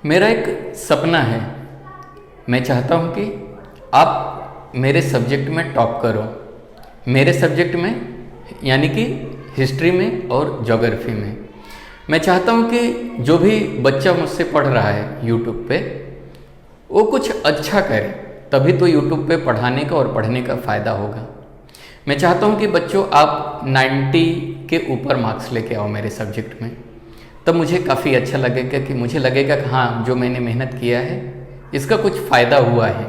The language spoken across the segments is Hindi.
मेरा एक सपना है। मैं चाहता हूँ कि आप मेरे सब्जेक्ट में टॉप करो। मेरे सब्जेक्ट में यानी कि हिस्ट्री में और ज्योग्राफी में। मैं चाहता हूँ कि जो भी बच्चा मुझसे पढ़ रहा है यूट्यूब पे, वो कुछ अच्छा करे, तभी तो यूट्यूब पे पढ़ाने का और पढ़ने का फ़ायदा होगा। मैं चाहता हूँ कि बच्चों आप 90 के ऊपर मार्क्स लेके आओ मेरे सब्जेक्ट में, तब मुझे काफ़ी अच्छा लगेगा कि मुझे लगेगा कि हाँ, जो मैंने मेहनत किया है इसका कुछ फ़ायदा हुआ है।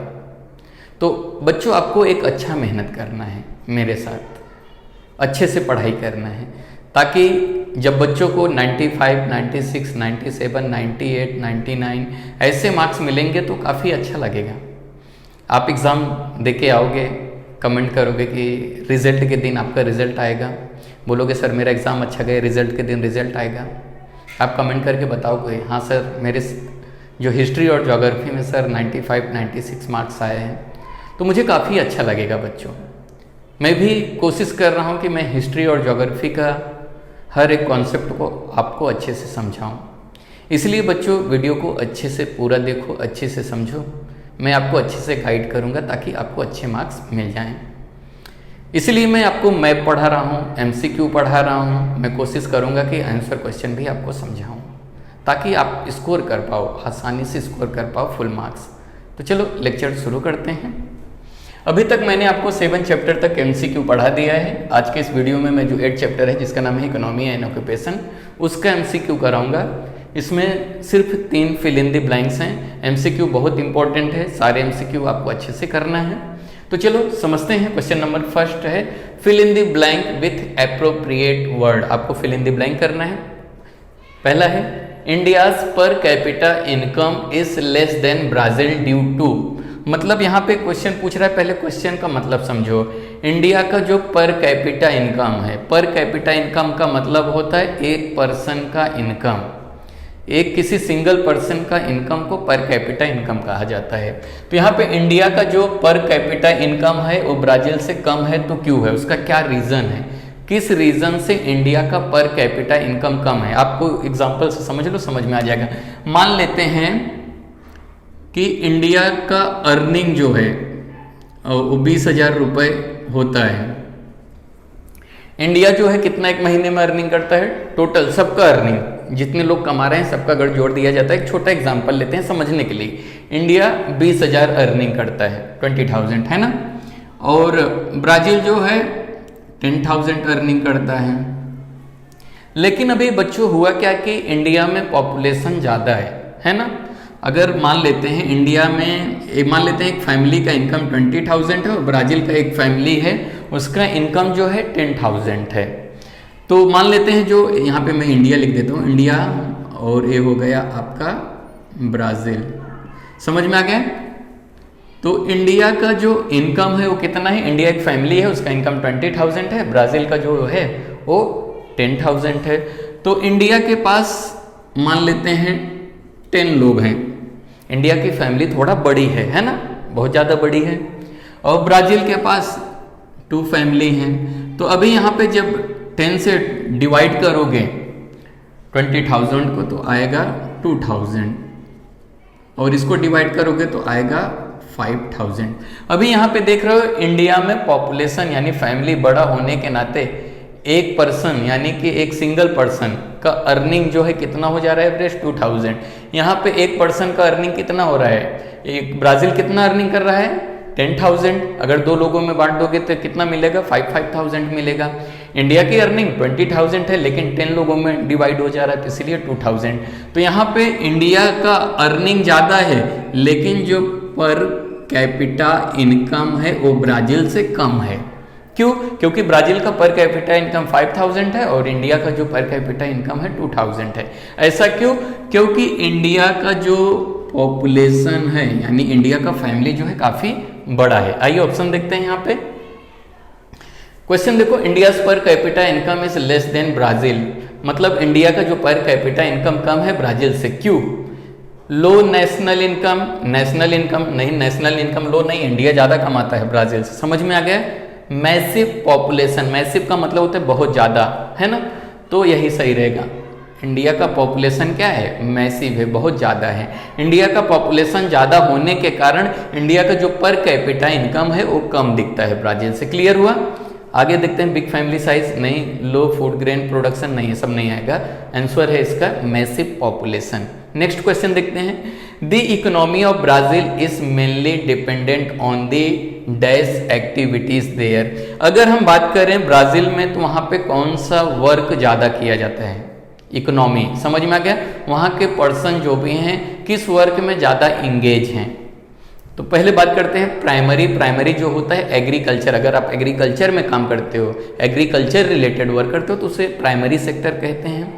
तो बच्चों आपको एक अच्छा मेहनत करना है, मेरे साथ अच्छे से पढ़ाई करना है, ताकि जब बच्चों को 95, 96, 97, 98, 99 ऐसे मार्क्स मिलेंगे तो काफ़ी अच्छा लगेगा। आप एग्ज़ाम दे के आओगे, कमेंट करोगे कि रिज़ल्ट के दिन आपका रिज़ल्ट आएगा, बोलोगे सर मेरा एग्ज़ाम अच्छा गया, रिज़ल्ट के दिन रिज़ल्ट आएगा। आप कमेंट करके बताओगे हाँ सर मेरे जो हिस्ट्री और ज्योग्राफी में सर 95, 96 मार्क्स आए हैं, तो मुझे काफ़ी अच्छा लगेगा। बच्चों मैं भी कोशिश कर रहा हूँ कि मैं हिस्ट्री और ज्योग्राफी का हर एक कॉन्सेप्ट को आपको अच्छे से समझाऊँ। इसलिए बच्चों वीडियो को अच्छे से पूरा देखो, अच्छे से समझो। मैं आपको अच्छे से गाइड करूँगा ताकि आपको अच्छे मार्क्स मिल जाएं। इसलिए मैं आपको मैप पढ़ा रहा हूँ, MCQ पढ़ा रहा हूँ। मैं कोशिश करूँगा कि आंसर क्वेश्चन भी आपको समझाऊँ ताकि आप स्कोर कर पाओ, आसानी से स्कोर कर पाओ फुल मार्क्स। तो चलो लेक्चर शुरू करते हैं। अभी तक मैंने आपको 7 चैप्टर तक MCQ पढ़ा दिया है। आज के इस वीडियो में मैं जो 8 चैप्टर है जिसका नाम है इकोनॉमी एंड ऑक्यूपेशन, उसका MCQ कराऊंगा। इसमें सिर्फ 3 फिल इन द ब्लैंक्स हैं। MCQ बहुत इंपॉर्टेंट है, सारे MCQ आपको अच्छे से करना है। तो चलो समझते हैं। क्वेश्चन नंबर फर्स्ट है fill in the blank with appropriate word. आपको फिल इन द ब्लैंक करना है। पहला है India's per capita income is less than Brazil due to. मतलब यहाँ पे क्वेश्चन पूछ रहा है, पहले क्वेश्चन का मतलब समझो। इंडिया का जो पर कैपिटा इनकम है, पर कैपिटा इनकम का मतलब होता है एक पर्सन का इनकम, एक किसी सिंगल पर्सन का इनकम को पर कैपिटा इनकम कहा जाता है। तो यहाँ पे इंडिया का जो पर कैपिटा इनकम है वो ब्राजील से कम है, तो क्यों है, उसका क्या रीज़न है, किस रीज़न से इंडिया का पर कैपिटा इनकम कम है। आपको एग्जांपल से समझ लो, समझ में आ जाएगा। मान लेते हैं कि इंडिया का अर्निंग जो है वो 20,000 रुपये होता है। इंडिया जो है कितना एक महीने में अर्निंग करता है, टोटल सबका अर्निंग जितने लोग कमा रहे हैं सबका अगर जोड़ दिया जाता है। एक छोटा एग्जांपल लेते हैं समझने के लिए। इंडिया 20,000 अर्निंग करता है, 20,000 है ना, और ब्राज़ील जो है 10,000 अर्निंग करता है। लेकिन अभी बच्चों हुआ क्या कि इंडिया में पॉपुलेशन ज़्यादा है ना। अगर मान लेते हैं इंडिया में मान लेते हैं एक फैमिली का इनकम 20,000 है और ब्राज़ील का एक फैमिली है उसका इनकम जो है 10,000 है। तो मान लेते हैं जो यहाँ पे मैं इंडिया लिख देता हूँ, इंडिया, और ये हो गया आपका ब्राज़ील। समझ में आ गया। तो इंडिया का जो इनकम है वो कितना है, इंडिया एक फैमिली है उसका इनकम 20,000 है, ब्राज़ील का जो है वो 10,000 है। तो इंडिया के पास मान लेते हैं 10 लोग हैं। इंडिया की फैमिली थोड़ा बड़ी है ना, बहुत ज़्यादा बड़ी है, और ब्राज़ील के पास 2 फैमिली हैं। तो अभी यहाँ पे जब 10 से डिवाइड करोगे 20,000 को तो आएगा 2,000, और इसको डिवाइड करोगे तो आएगा 5,000। अभी यहाँ पे देख रहे हो इंडिया में पॉपुलेशन यानी फैमिली बड़ा होने के नाते एक पर्सन यानी कि एक सिंगल पर्सन का अर्निंग जो है कितना हो जा रहा है, एवरेज 2,000। यहाँ पे एक पर्सन का अर्निंग कितना हो रहा है, एक ब्राज़ील कितना अर्निंग कर रहा है 10,000। अगर 2 लोगों में बांट दोगे तो कितना मिलेगा, 5,000 मिलेगा। इंडिया की अर्निंग 20,000 है लेकिन 10 लोगों में डिवाइड हो जा रहा है, तो इसलिए 2,000। तो यहाँ पे इंडिया का अर्निंग ज़्यादा है लेकिन जो पर कैपिटा इनकम है वो ब्राज़ील से कम है। क्यों, क्योंकि ब्राज़ील का पर कैपिटा इनकम 5,000 है और इंडिया का जो पर कैपिटा इनकम है 2,000 है। ऐसा क्यों, क्योंकि इंडिया का जो पॉपुलेशन है यानी इंडिया का फैमिली जो है काफ़ी बड़ा है। आइए ऑप्शन देखते हैं यहाँ पे। क्वेश्चन देखो, India's per capita income is less then Brazil. मतलब इंडिया का जो पर कैपिटा इनकम कम है ब्राज़ील से, क्यों। लो नेशनल इनकम, नेशनल इनकम नहीं, नेशनल इनकम लो नहीं, इंडिया ज़्यादा कमाता है ब्राज़ील से। समझ में आ गया। मैसिव पॉपुलेशन, मैसिव का मतलब होता है बहुत ज़्यादा, है ना, तो यही सही रहेगा। इंडिया का पॉपुलेशन क्या है, मैसिव है, बहुत ज़्यादा है। इंडिया का पॉपुलेशन ज़्यादा होने के कारण इंडिया का जो पर कैपिटा इनकम है वो कम दिखता है ब्राज़ील से। क्लियर हुआ? आगे देखते हैं, बिग फैमिली साइज नहीं, लो फूड ग्रेन प्रोडक्शन नहीं, ये सब नहीं आएगा। आंसर है इसका मैसिव पॉपुलेशन। नेक्स्ट क्वेश्चन देखते हैं, the economy of Brazil is mainly dependent on the dash activities there. अगर हम बात करें ब्राज़ील में तो वहाँ पे कौन सा वर्क ज़्यादा किया जाता है, इकोनॉमी समझ में आ गया, वहाँ के पर्सन जो भी हैं किस वर्क में ज़्यादा इंगेज हैं। तो पहले बात करते हैं प्राइमरी जो होता है एग्रीकल्चर। अगर आप एग्रीकल्चर में काम करते हो, एग्रीकल्चर रिलेटेड वर्क करते हो तो उसे प्राइमरी सेक्टर कहते हैं।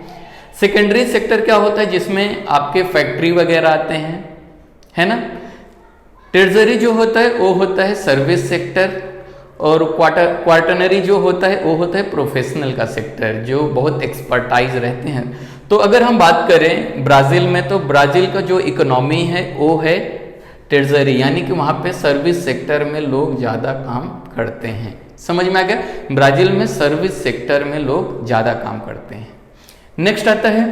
सेकेंडरी सेक्टर क्या होता है, जिसमें आपके फैक्ट्री वगैरह आते हैं, है ना। टर्शरी जो होता है वो होता है सर्विस सेक्टर, और क्वार्टनरी जो होता है वो होता है प्रोफेशनल का सेक्टर, जो बहुत एक्सपर्टाइज रहते हैं। तो अगर हम बात करें ब्राज़ील में, तो ब्राज़ील का जो इकोनॉमी है वो है टर्शरी, यानी कि वहाँ पे सर्विस सेक्टर में लोग ज़्यादा काम करते हैं। समझ में आ गया, ब्राज़ील में सर्विस सेक्टर में लोग ज़्यादा काम करते हैं। नेक्स्ट आता है,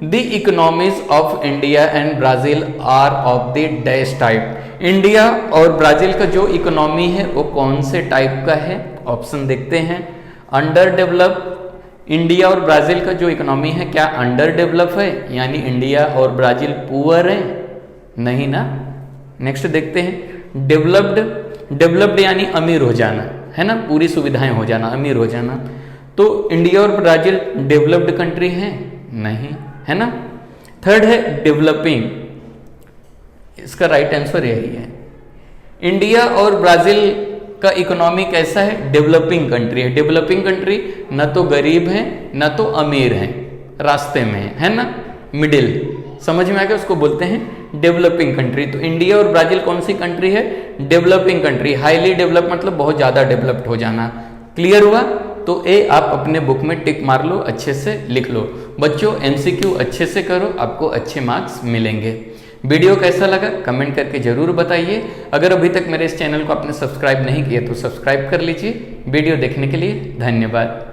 the economies of India and Brazil are of the dash type. India और ब्राज़ील का जो इकोनॉमी है वो कौन से टाइप का है, ऑप्शन देखते हैं। अंडर डेवलप, इंडिया और ब्राज़ील का जो इकोनॉमी है क्या अंडर डेवलप है, यानी इंडिया और ब्राज़ील पुअर है, नहीं ना। नेक्स्ट देखते हैं, डेवलप्ड यानी अमीर हो जाना, है ना, पूरी सुविधाएं हो जाना, अमीर हो जाना। तो इंडिया और ब्राज़ील डेवलप्ड कंट्री है, नहीं, है ना। थर्ड है डेवलपिंग, इसका राइट आंसर यही है। इंडिया और ब्राज़ील का इकोनॉमी कैसा है, डेवलपिंग कंट्री है। डेवलपिंग कंट्री न तो गरीब है न तो अमीर है, रास्ते में है ना, मिडिल, समझ में आ गया, उसको बोलते हैं डेवलपिंग कंट्री। तो इंडिया और ब्राज़ील कौन सी कंट्री है, डेवलपिंग कंट्री। हाईली डेवलप मतलब बहुत ज़्यादा डेवलप्ड हो जाना। क्लियर हुआ? तो ए आप अपने बुक में टिक मार लो, अच्छे से लिख लो। बच्चों एमसीक्यू अच्छे से करो, आपको अच्छे मार्क्स मिलेंगे। वीडियो कैसा लगा कमेंट करके ज़रूर बताइए। अगर अभी तक मेरे इस चैनल को आपने सब्सक्राइब नहीं किया तो सब्सक्राइब कर लीजिए। वीडियो देखने के लिए धन्यवाद।